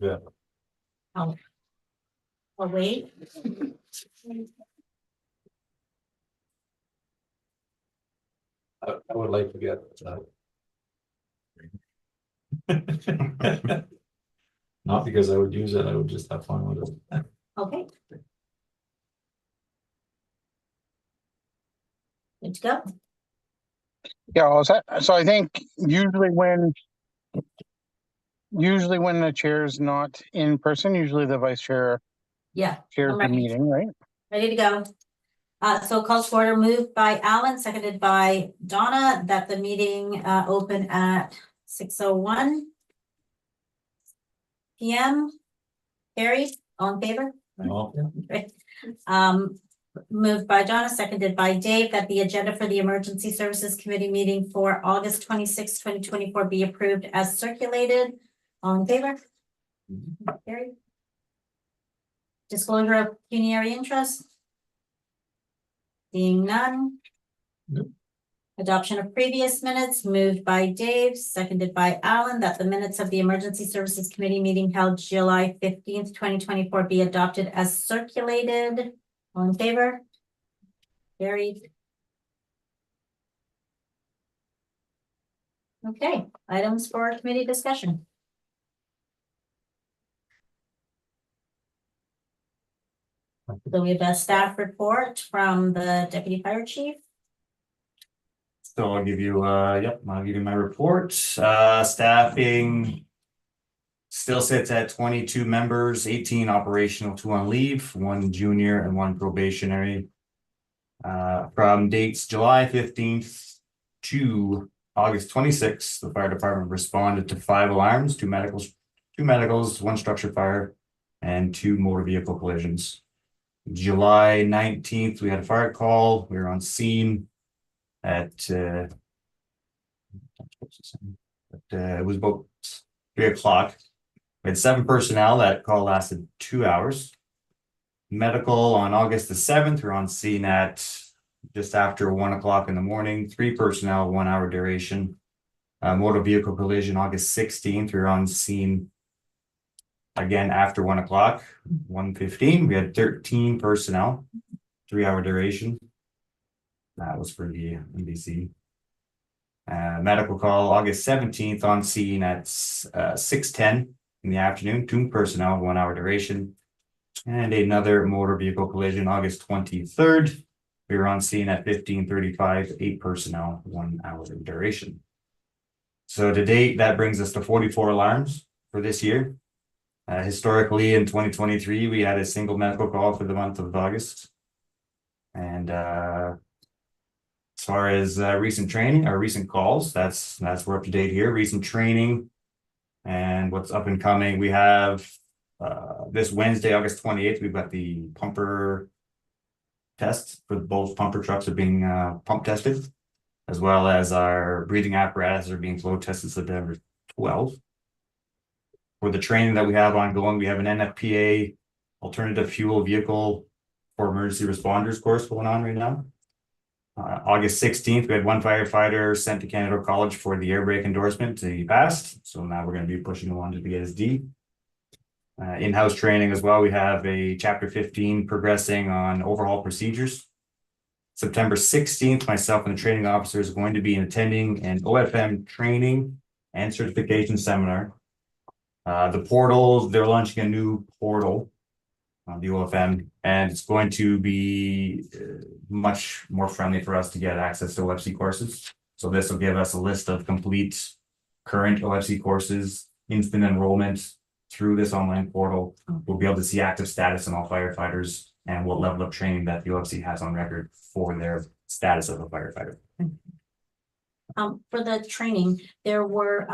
Yeah. Oh. Oh, wait. I would like to get not because I would use it, I would just have fun with it. Okay. Good to go. Yeah, so I think usually when the chair is not in person, usually the vice chair Yeah, chairs I'm the ready. meeting, right? Ready to go. So calls to order moved by Alan, seconded by Donna, that the meeting open at 6:01 PM. Carrie, all in favor? Well, Great. Moved by Donna, seconded by Dave, that the agenda for the Emergency Services Committee meeting for August 26, 2024 be approved as circulated. All in favor? Carrie. Disclosure of pecuniary interest? Seeing none. Nope. Adoption of previous minutes moved by Dave, seconded by Alan, that the minutes of the Emergency Services Committee meeting held July 15th, 2024 be adopted as circulated. All in favor? Carried. Okay, items for committee discussion. So we have a staff report from the deputy fire chief. So I'll give you, I'll give you my report. Staffing still sits at 22 members, 18 operational, 2 on leave, 1 junior and 1 probationary. From dates July 15th to August 26th, the fire department responded to 5 alarms, 2 medicals, 1 structure fire, and 2 motor vehicle collisions. July 19th, we had a fire call. We were on scene at it was about 3 o'clock. We had 7 personnel. That call lasted 2 hours. Medical on August the 7th, we're on scene at just after 1 o'clock in the morning. 3 personnel, 1 hour duration. Motor vehicle collision August 16th, we were on scene again after 1 o'clock, 1:15. We had 13 personnel, 3 hour duration. That was for the NBC. Medical call August 17th, on scene at 6:10 in the afternoon, 2 personnel, 1 hour duration. And another motor vehicle collision August 23rd. We were on scene at 15:35, 8 personnel, 1 hour duration. So to date, that brings us to 44 alarms for this year. Historically, in 2023, we had a single medical call for the month of August. And as far as recent training or recent calls, that's we're up to date here. Recent training and what's up and coming. We have this Wednesday, August 28th, we've got the pumper test for both pumper trucks are being pump tested, as well as our breathing apparatus are being flow tested September 12th. For the training that we have ongoing, we have an NFPA alternative fuel vehicle for emergency responders course going on right now. August 16th, we had 1 firefighter sent to Canada College for the air brake endorsement. He passed, so now we're going to be pushing him on to get his D. In-house training as well, we have a chapter 15 progressing on overhaul procedures. September 16th, myself and the training officer is going to be attending an OFM training and certification seminar. The portals, they're launching a new portal on the OFM, and it's going to be much more friendly for us to get access to OFC courses. So this will give us a list of complete current OFC courses, instant enrollment through this online portal. We'll be able to see active status in all firefighters and what level of training that the OFC has on record for their status of a firefighter. For the training, there were,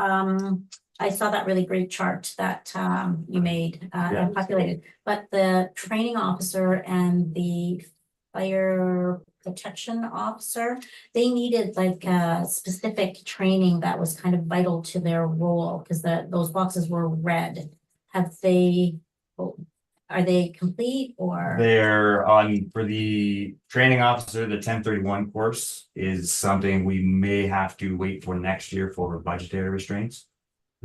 I saw that really great chart that you made and populated, but the training officer and the fire protection officer, they needed like specific training that was kind of vital to their role because those boxes were red. Are they complete or? They're on for the training officer, the 1031 course is something we may have to wait for next year for budgetary restraints.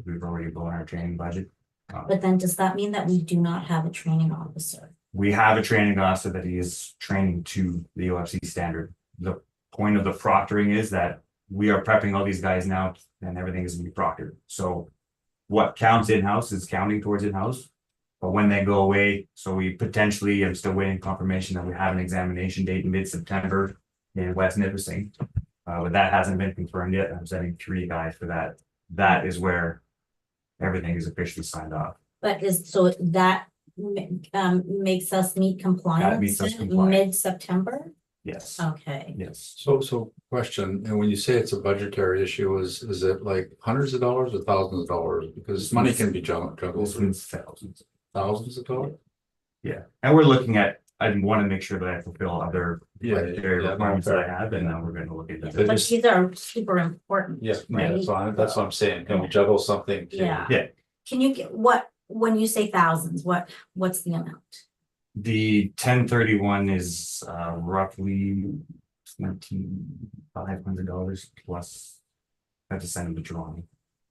We've already blown our training budget. But then does that mean that we do not have a training officer? We have a training officer that he is training to the OFC standard. The point of the proctoring is that we are prepping all these guys now and everything is gonna be proctored. So what counts in-house is counting towards in-house. But when they go away, so we potentially, I'm still waiting confirmation that we have an examination date in mid-September in West Nipissing. But that hasn't been confirmed yet. I'm sending 3 guys for that. That is where everything is officially signed off. But so that makes us meet compliance meets us in compliant. mid-September? Yes, Okay. yes. So question, and when you say it's a budgetary issue, is it like hundreds of dollars or thousands of dollars? Because money can be juggled This through one's thousands. thousands of dollars. Yeah, and we're looking at, I want to make sure that I fulfill other budgetary yeah, requirements that I fair. have, and then we're gonna look at Yeah, that. But just- these are super important. Yeah, right? that's what I'm saying. Can we juggle something? to- Yeah. Yeah. Can you get when you say thousands, what's the amount? The 1031 is roughly $2,500 plus. I have to send them the drawing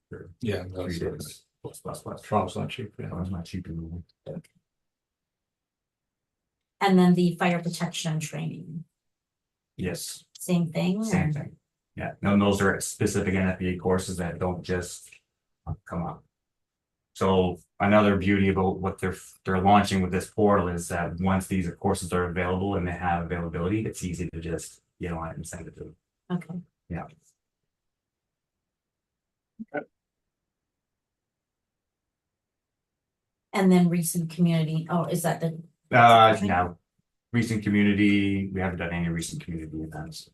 for Yeah, 3 that's days. Plus. Trump's not cheap. That Yeah. was not cheap anymore. And then the fire protection training, Yes, same thing? same or- thing. Yeah, no, those are specific NFPA courses that don't just come up. So another beauty about what they're launching with this portal is that once these courses are available and they have availability, it's easy to just get on it and send it to them. Okay. Yeah. And then recent community, is that the, Now, recent community, we haven't done any recent community events.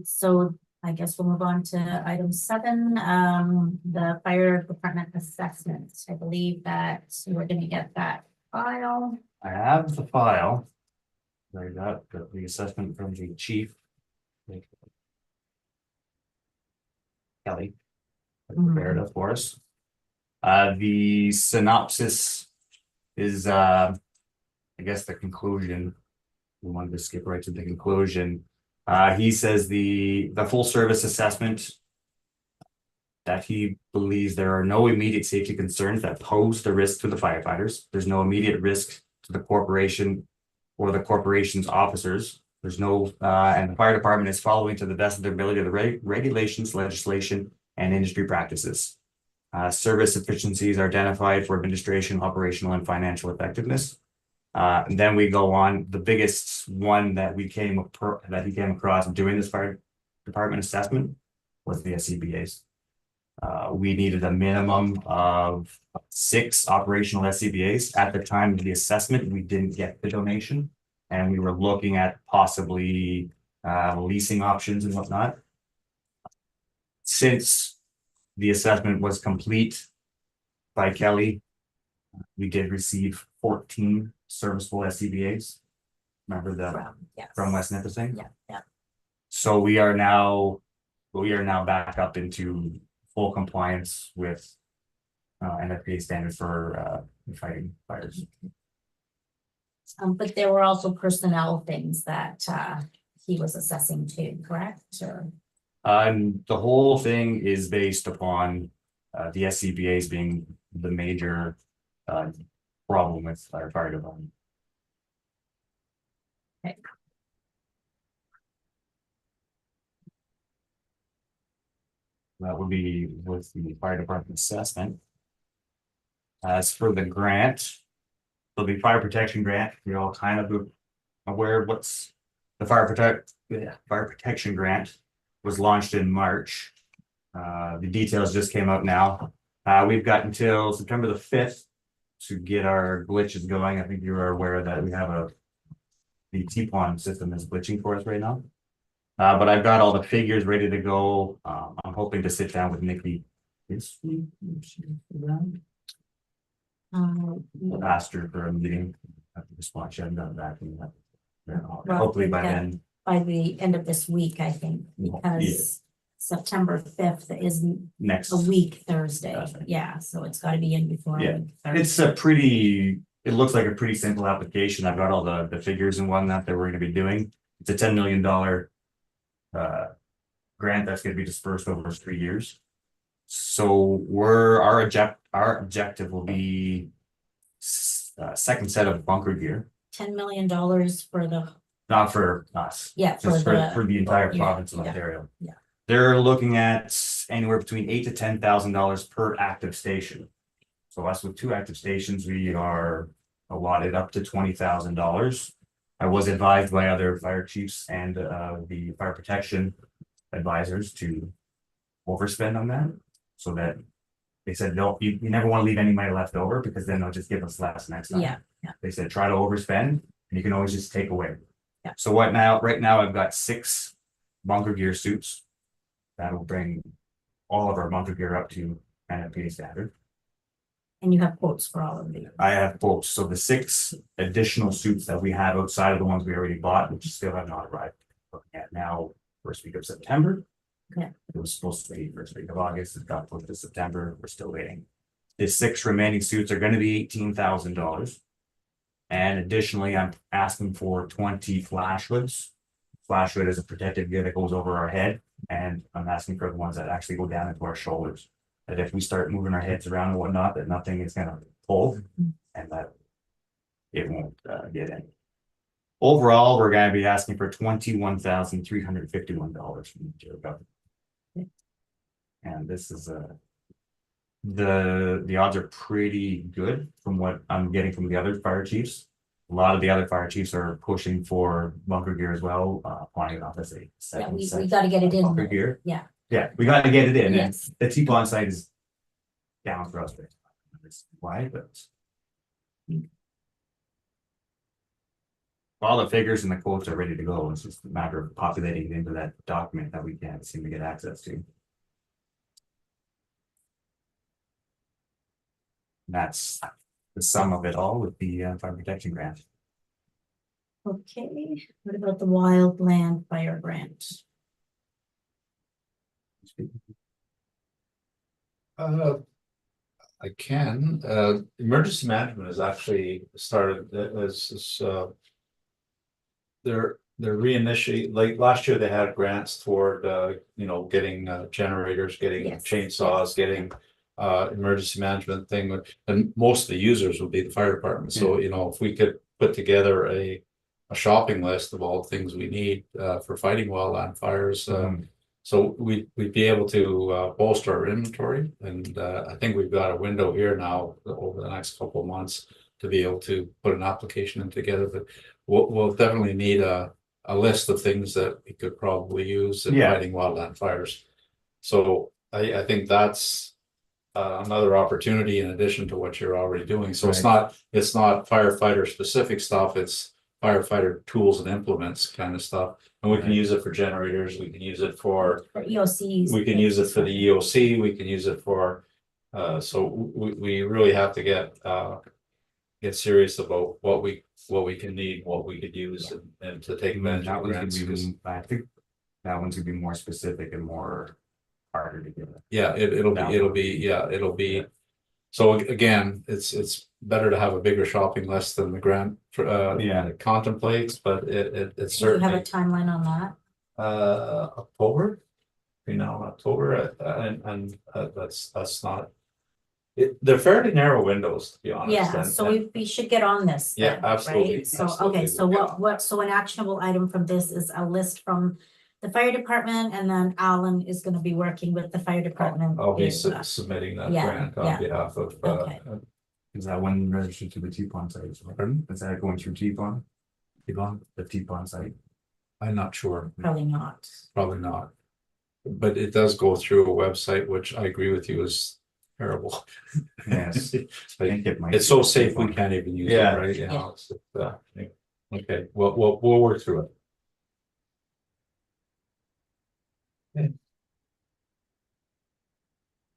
so I guess we'll move on to item 7, the fire department assessment. I believe that we're gonna get that file. I have the file. I got the assessment from the chief. Kelly. Prepared it for us. The synopsis is, I guess the conclusion. We wanted to skip right to the conclusion. He says the full service assessment. That he believes there are no immediate safety concerns that pose the risk to the firefighters. There's no immediate risk to the corporation or the corporation's officers. There's no, and the fire department is following to the best of their ability the regulations, legislation, and industry practices. Service efficiencies are identified for administration, operational, and financial effectiveness. And then we go on, the biggest one that he came across doing this fire department assessment was the SCBA's. We needed a minimum of 6 operational SCBA's. At the time of the assessment, we didn't get the donation. And we were looking at possibly leasing options and whatnot. Since the assessment was complete by Kelly, we did receive 14 serviceable SCBA's. Remember that from West Nipissing? Yeah. So we are now back up into full compliance with NFPA standard for fighting fires. But there were also personnel things that he was assessing too, correct? Or The whole thing is based upon the SCBA's being the major problem with our fire department. Okay. That would be with the fire department assessment. As for the grant, so the fire protection grant, you're all kind of aware of what's the fire protection grant was launched in March. The details just came out now. We've got until September the 5th to get our glitches going. I think you are aware that we have the T-Pond system is glitching for us right now. But I've got all the figures ready to go. I'm hoping to sit down with Nikki this week. Asked her for a meeting. I have to respond. She hasn't gotten back to me yet. Hopefully by then. by the end of this week, I think, because September 5th is Next. a week Thursday. That's right. Yeah, so it's gotta be in before. Yeah. Thursday. It's a pretty it looks like a pretty simple application. I've got all the figures and whatnot that we're gonna be doing. It's a $10 million grant that's gonna be dispersed over 3 years. So our objective will be second set of bunker gear, $10 million for the, not for us, yeah, for just for the, the entire yeah, province of yeah, Ontario. yeah. They're looking at anywhere between $8,000 to $10,000 per active station. So us with 2 active stations, we are allotted up to $20,000. I was advised by other fire chiefs and the fire protection advisors to overspend on that. So that they said, no, you never want to leave any money left over, because then they'll just give us less next time. yeah, They said, try to overspend and you can always just take away. Yeah. So right now I've got 6 bunker gear suits. That'll bring all of our bunker gear up to NFPA standard. and you have quotes for all of these. I have both. So the 6 additional suits that we have outside of the ones we already bought, which still have not arrived. Looking at now, first week of September. Okay. It was supposed to be first week of August. It got pushed to September. We're still waiting. The 6 remaining suits are gonna be $18,000. And additionally, I'm asking for 20 flash hoods. Flash hood is a protective gear that goes over our head, and I'm asking for the ones that actually go down into our shoulders. That if we start moving our heads around and whatnot, that nothing is gonna pull, and that it won't get in. Overall, we're gonna be asking for $21,351 from the Ontario government. And this is the odds are pretty good from what I'm getting from the other fire chiefs. A lot of the other fire chiefs are pushing for bunker gear as well, applying it off as a Yeah, second we set gotta get it in. bunker though. gear. Yeah. Yeah, we gotta get it in, and Yes. the T-pond site is down for us. Why, but. All the figures and the quotes are ready to go. It's just a matter of populating it into that document that we can't seem to get access to. That's the sum of it all with the fire protection grant. Okay, what about the wildland fire grant? I can, emergency management has actually started, they're reinitiate, like last year they had grants toward, getting generators, getting Yes, chainsaws, getting. Emergency management thing, and most of the users would be the fire department, so if we could put together a shopping list of all the things we need, for fighting wildland fires. So we'd be able to bolster our inventory, and I think we've got a window here now over the next couple of months to be able to put an application in together, but we'll definitely need a list of things that we could probably use in Yeah. fighting wildland fires. So I think that's another opportunity in addition to what you're already doing. So it's not firefighter specific stuff, it's firefighter tools and implements kind of stuff. And we can Right. use it for generators, we can use it for, For EOCs. we can use it for the EOC, we can use it for, so we really have to get serious about what we can need, what we could use and to take advantage That of one's grants. gonna be, I think that one's gonna be more specific and more harder to get. Yeah, it'll be, so again, it's better to have a bigger shopping list than the grant Yeah. contemplates, but it Do you have a certainly, timeline on that? October. October, and that's not. They're fairly narrow windows, to be honest. Yeah, and- so and- we should get on this. Yeah, then, absolutely, right? So, absolutely, okay, so we'll get so an actionable item from this is a list from the fire department, and then Alan is gonna be working with the fire department. I'll be with, submitting that yeah, grant yeah. on behalf of, Okay. Is that one registered to the T-pond site as well? Pardon? Is that going through T-pond? The T-pond site? I'm not sure, Probably not. probably not. But it does go through a website, which I agree with you is terrible. Yes. I think it might It's be so safe, we T-pond. can't even use it, Yeah. right? Yeah. It's, okay, we'll work through it.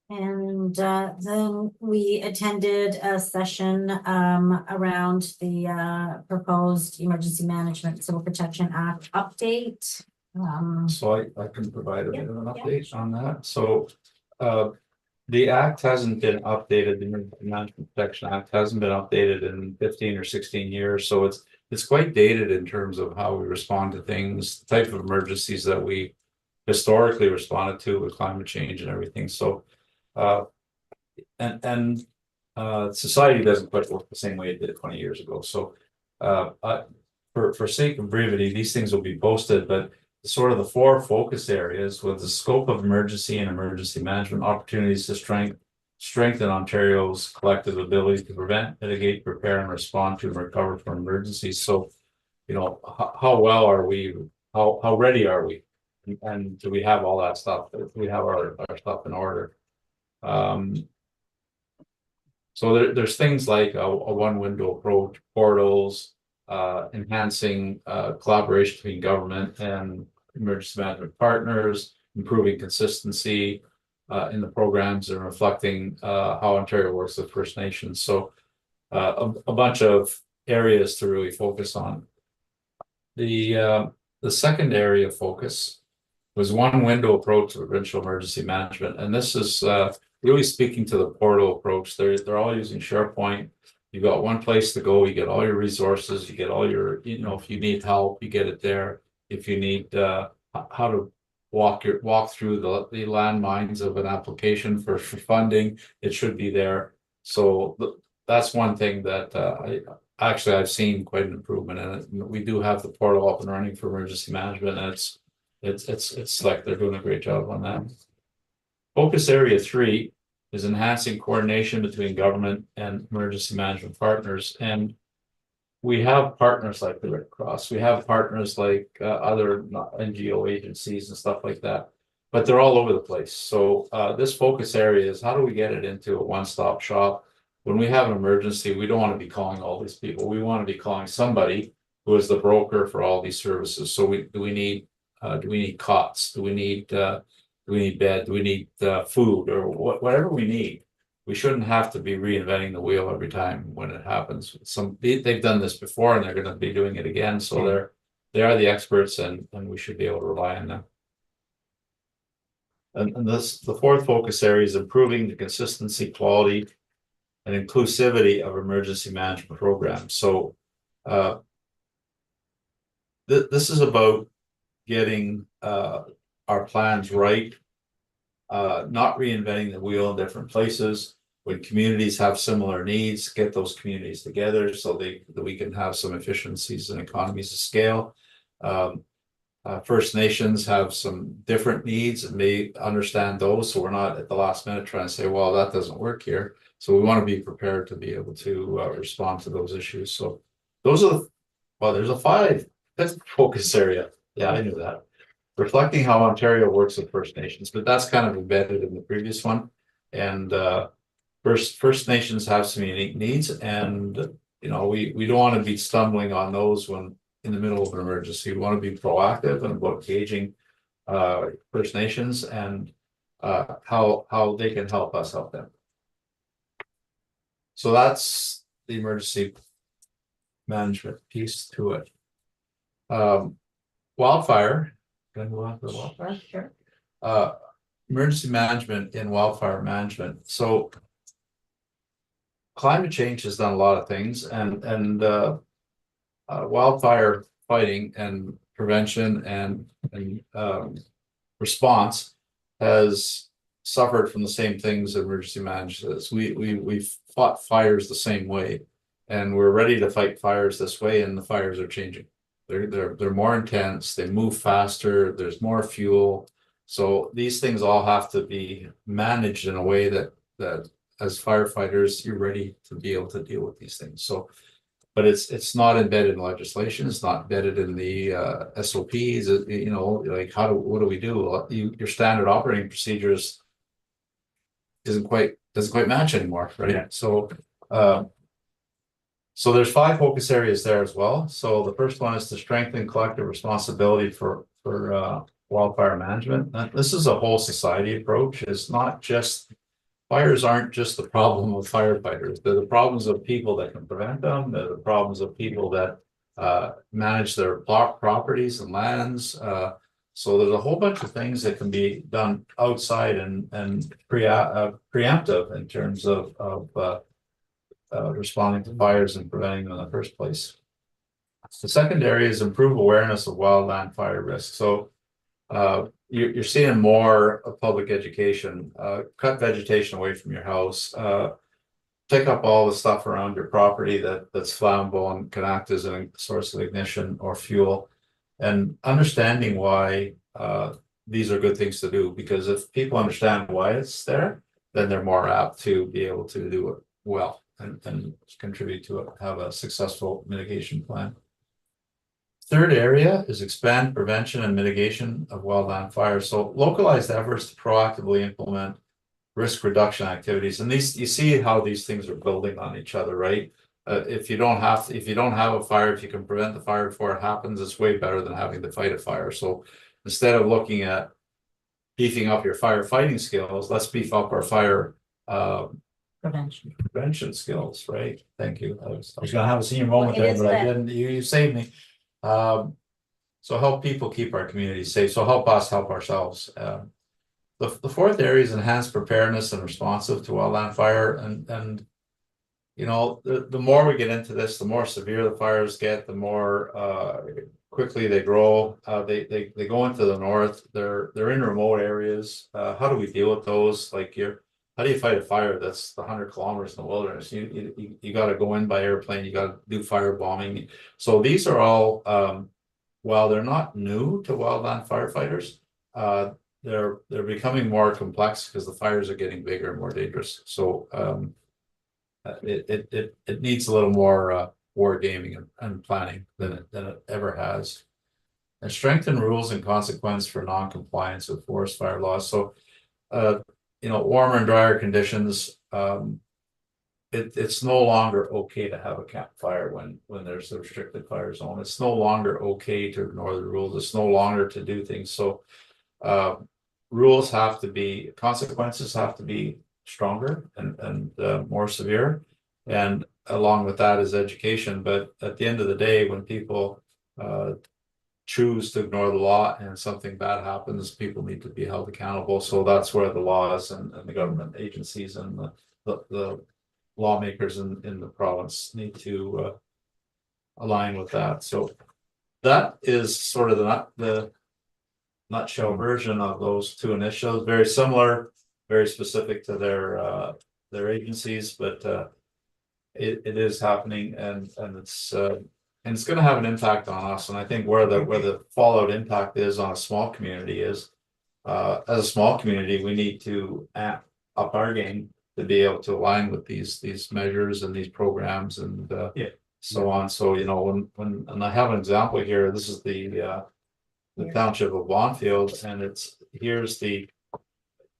And then we attended a session around the proposed Emergency Management Civil Protection Act update. So I can provide a bit of an Yeah, yeah. update on that, so. The act hasn't been updated, the Emergency Management Protection Act hasn't been updated in 15 or 16 years, so it's quite dated in terms of how we respond to things, the type of emergencies that we historically responded to with climate change and everything, so society doesn't quite work the same way it did 20 years ago, so for sake of brevity, these things will be posted, but sort of the four focus areas with the scope of emergency and emergency management opportunities to strengthen Ontario's collective ability to prevent, mitigate, prepare, and respond to and recover from emergencies. So, how well are we? How ready are we? And do we have all that stuff? Do we have our stuff in order? So there's things like a one window approach, portals, enhancing collaboration between government and emergency management partners, improving consistency in the programs and reflecting how Ontario works with First Nations. So a bunch of areas to really focus on. The second area of focus was one window approach to provincial emergency management, and this is really speaking to the portal approach. They're all using SharePoint. You've got one place to go, you get all your resources, you get all your, if you need help, you get it there. If you need how to walk through the landmines of an application for funding, it should be there. So that's one thing that I've seen quite an improvement in it. We do have the portal up and running for emergency management, and it's like they're doing a great job on that. Focus area 3 is enhancing coordination between government and emergency management partners. And we have partners like the Red Cross, we have partners like other NGO agencies and stuff like that, but they're all over the place. So this focus area is how do we get it into a one-stop shop? When we have an emergency, we don't want to be calling all these people. We want to be calling somebody who is the broker for all these services. So do we need cots? Do we need bed? Do we need food or whatever we need? We shouldn't have to be reinventing the wheel every time when it happens. They've done this before and they're going to be doing it again. So they are the experts, and we should be able to rely on them. And the fourth focus area is improving the consistency, quality, and inclusivity of emergency management programs. So this is about getting our plans right, not reinventing the wheel in different places. When communities have similar needs, get those communities together so that we can have some efficiencies and economies of scale. First Nations have some different needs and may understand those, so we're not at the last minute trying to say, well, that doesn't work here. So we want to be prepared to be able to respond to those issues. So those are there's a fifth focus area. Yeah, I knew that. Reflecting how Ontario works with First Nations, but that's kind of embedded in the previous one. And First Nations have some unique needs, and we don't want to be stumbling on those when in the middle of an emergency. We want to be proactive and about engaging First Nations and how they can help us help them. So that's the emergency management piece to it. Wildfire. Can I go on to the wildfire? Sure. Emergency management in wildfire management. So climate change has done a lot of things, and wildfire fighting and prevention and response has suffered from the same things emergency management does. We've fought fires the same way, and we're ready to fight fires this way, and the fires are changing. They're more intense, they move faster, there's more fuel. So these things all have to be managed in a way that as firefighters, you're ready to be able to deal with these things. So, but it's not embedded in legislation, it's not embedded in the SOPs, like what do we do? Your standard operating procedures doesn't quite match anymore, right? Yeah. So there's 5 focus areas there as well. So the first one is to strengthen collective responsibility for wildfire management. This is a whole society approach. It's not just fires aren't just the problem of firefighters. They're the problems of people that can prevent them. They're the problems of people that manage their properties and lands. So there's a whole bunch of things that can be done outside and preemptive in terms of responding to fires and preventing them in the first place. The second area is improve awareness of wildland fire risk. So you're seeing more of public education, cut vegetation away from your house, pick up all the stuff around your property that's flammable and can act as a source of ignition or fuel, and understanding why these are good things to do, because if people understand why it's there, then they're more apt to be able to do it well and contribute to it, have a successful mitigation plan. Third area is expand prevention and mitigation of wildland fires. So localized efforts to proactively implement risk reduction activities, and these, you see how these things are building on each other, right? If you don't have a fire, if you can prevent the fire before it happens, it's way better than having to fight a fire. So instead of looking at beefing up your firefighting skills, let's beef up our fire prevention skills, right? Thank you. I was gonna have a senior moment Well, it there, is but I that- didn't. You saved me. So help people keep our community safe. So help us help ourselves. The fourth area is enhanced preparedness and responsive to wildland fire, and you know, the more we get into this, the more severe the fires get, the more quickly they grow. They go into the north. They're in remote areas. How do we deal with those? Like how do you fight a fire that's 100 kilometers in the wilderness? You got to go in by airplane. You got to do fire bombing. So these are all, while they're not new to wildland firefighters, they're becoming more complex because the fires are getting bigger and more dangerous. So it needs a little more war gaming and planning than it ever has. And strengthen rules and consequence for non-compliance with forest fire laws. So you know, warmer and drier conditions, it's no longer okay to have a campfire when there's a restricted fire zone. It's no longer okay to ignore the rules. It's no longer to do things. So rules have to be, consequences have to be stronger and more severe, and along with that is education. But at the end of the day, when people choose to ignore the law and something bad happens, people need to be held accountable. So that's where the laws and the government agencies and the lawmakers in the province need to align with that. So that is sort of the nutshell version of those two initiatives. Very similar, very specific to their agencies, but it is happening, and it's going to have an impact on us. And I think where the fallout impact is on a small community is, as a small community, we need to amp up our game to be able to align with these measures and these programs and so on. So you know, and I have an example here. This is the township of Bonfield,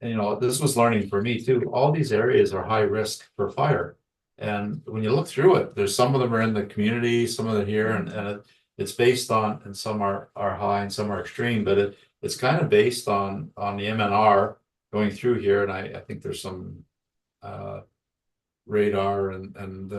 and you know, this was learning for me too. All these areas are high risk for fire. And when you look through it, there's some of them are in the community, some of them here, and it's based on, and some are high and some are extreme, but it's kind of based on the MNR going through here. And I think there's some radar and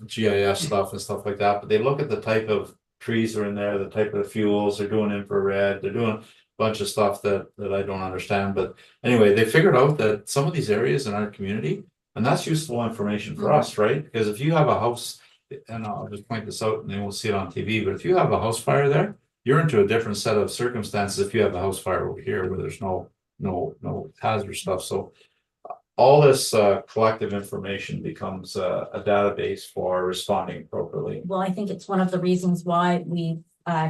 GIS stuff and stuff like that. But they look at the type of trees that are in there, the type of fuels, they're doing infrared, they're doing a bunch of stuff that I don't understand. But anyway, they figured out that some of these areas in our community, and that's useful information for us, right? Because if you have a house, and I'll just point this out and then we'll see it on TV, but if you have a house fire there, you're into a different set of circumstances if you have a house fire over here where there's no hazard stuff. So all this collective information becomes a database for responding appropriately. Well, I think it's one of the reasons why we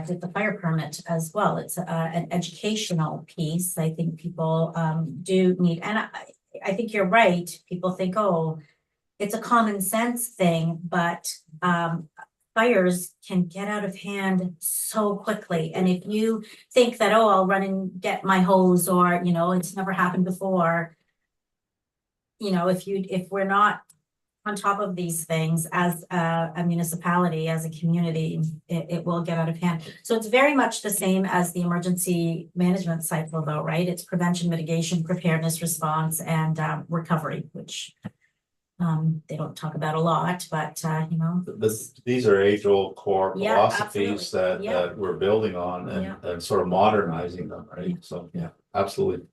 did the fire permit as well. It's an educational piece. I think people do need, and I think you're right. People think, oh, it's a common sense thing, but fires can get out of hand so quickly. And if you think that, oh, I'll run and get my hose, or, you know, it's never happened before, you know, if we're not on top of these things as a municipality, as a community, it will get out of hand. So it's very much the same as the emergency management cycle though, right? It's prevention, mitigation, preparedness, response, and recovery, which They don't talk about a lot, but, These are age-old core Yeah, philosophies absolutely. Yeah. that we're building on Yeah. and sort of modernizing them, Yeah. right? So, yeah, absolutely.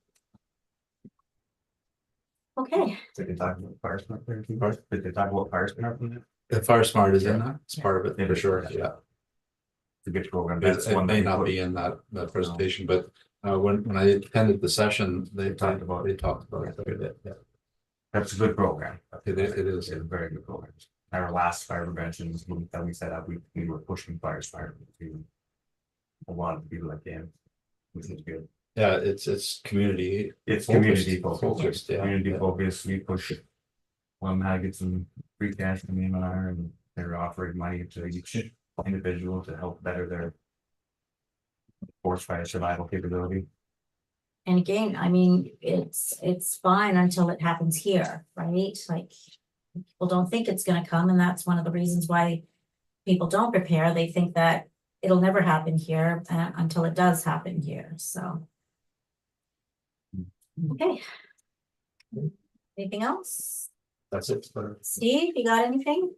okay. Did they talk about fire smart there? Did they talk about fire smart? It's The Fire Smart is in that, it's Yeah. part of it, Yeah. for sure, yeah. a good program. It That's it one that may we not put- be in that presentation, but when I attended the session, they talked about it quite a bit, yeah. That's a good program. It is. It's a very good program. Our last fire prevention that we set up, we were pushing fire smart to a lot of people that can, which is good. Yeah, it's community. It's Focused. community focused. Focused, yeah, Community yeah. focused, we push. One had get some free cash from the M&R and they're offering money to each individual to help better their forest fire survival capability. And again, I mean, it's fine until it happens here, right? Like, people don't think it's gonna come, and that's one of the reasons why people don't prepare. They think that it'll never happen here, until it does happen here, so. Okay. Anything else? That's it. Steve, you got anything?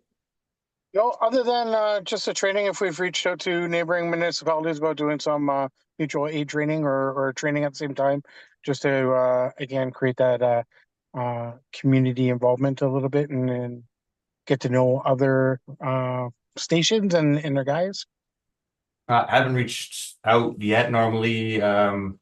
No, other than just the training, if we've reached out to neighboring municipalities about doing some mutual aid training or training at the same time, just to again create that community involvement a little bit and get to know other stations and their guys. I haven't reached out yet. Normally, I'm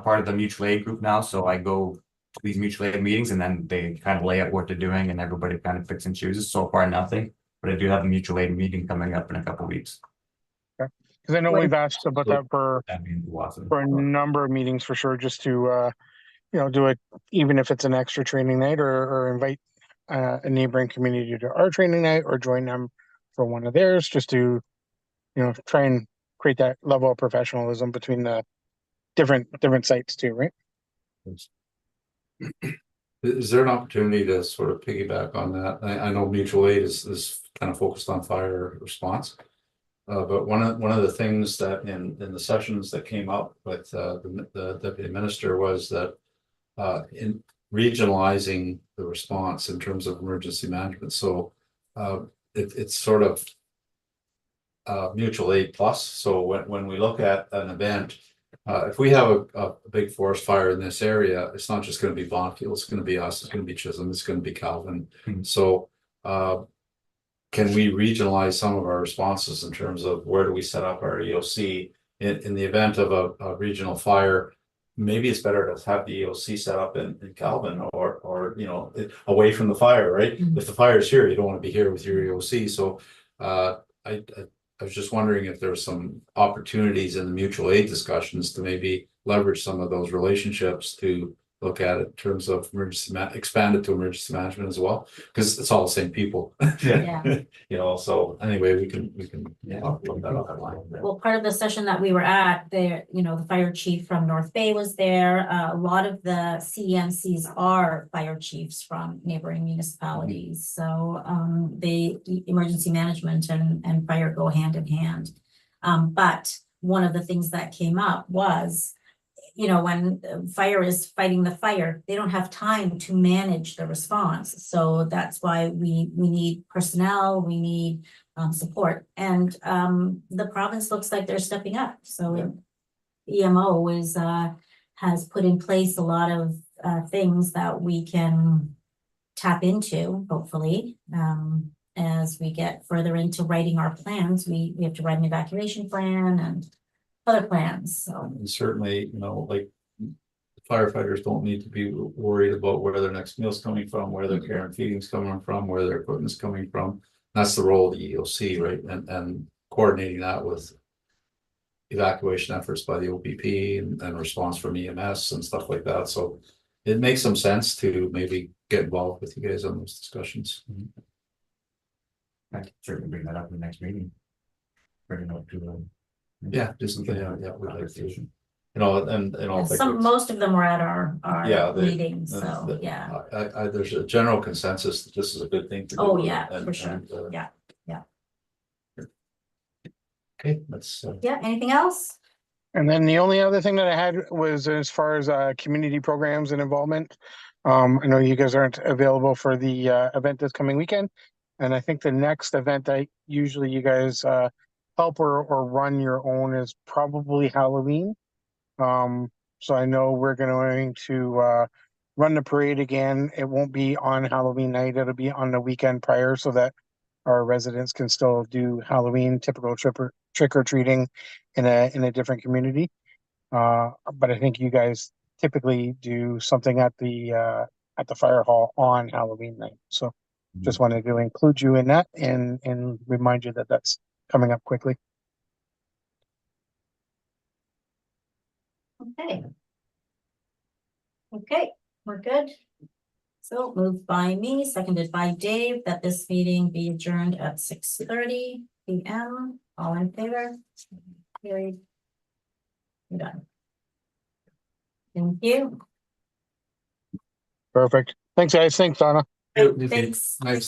part of the mutual aid group now, so I go to these mutual aid meetings and then they kind of lay out what they're doing and everybody kind of picks and chooses. So far, nothing. But I do have a mutual aid meeting coming up in a couple of weeks. Because I know What- we've asked about that for That means Watson. a number of meetings for sure, just to do it, even if it's an extra training night or invite a neighboring community to our training night or join them for one of theirs, just to, try and create that level of professionalism between the different sites too, right? Is there an opportunity to sort of piggyback on that? I know mutual aid is kind of focused on fire response. But one of the things that in the sessions that came up with the deputy minister was that in regionalizing the response in terms of emergency management. So it's sort of mutual aid plus. So when we look at an event, if we have a big forest fire in this area, it's not just going to be Bonneville, it's going to be us, it's going to be Chisholm, it's going to be Calvin. Mhm. So can we regionalize some of our responses in terms of where do we set up our EOC in the event of a regional fire? Maybe it's better to have the EOC set up in Calvin or away from the fire, right? Mhm. If the fire is here, you don't want to be here with your EOC. So I was just wondering if there's some opportunities in the mutual aid discussions to maybe leverage some of those relationships to look at it in terms of expand it to emergency management as well, because it's all the same people. Yeah. So anyway, we can look that up. Well, part of the session that we were at, there, the fire chief from North Bay was there. A lot of the CEMCs are fire chiefs from neighboring municipalities. So emergency management and fire go hand in hand. But one of the things that came up was, when fire is fighting the fire, they don't have time to manage the response. So that's why we need personnel, we need support. And the province looks like they're stepping up. So EMO has put in place a lot of things that we can tap into, hopefully. As we get further into writing our plans, we have to write an evacuation plan and other plans, so. And certainly, like firefighters don't need to be worried about where their next meal's coming from, where their care and feeding's coming from, where their equipment's coming from. That's the role of the EOC, right? And coordinating that with evacuation efforts by the OPP and response from EMS and stuff like that. So it makes some sense to maybe get involved with you guys on those discussions. I can certainly bring that up in the next meeting. Bring it up to Yeah, just we'd like to. conversation. Most of them were at our Yeah, meetings, so, yeah. There's a general consensus that this is a good thing to do. Oh, yeah, for sure. Yeah. Okay, let's. Yeah, anything else? And then the only other thing that I had was as far as community programs and involvement. I know you guys aren't available for the event this coming weekend. And I think the next event that usually you guys help or run your own is probably Halloween. So I know we're going to run the parade again. It won't be on Halloween night. It'll be on the weekend prior so that our residents can still do Halloween, typical trick or treating in a different community. But I think you guys typically do something at the fire hall on Halloween night. So just wanted to include you in that and remind you that that's coming up quickly. Okay. Okay, we're good. So moved by me, seconded by Dave, that this meeting be adjourned at 6:30 PM. All in favor? Carried. We're done. Thank you. Perfect. Thanks, guys. Thanks, Donna. Thanks. Nice.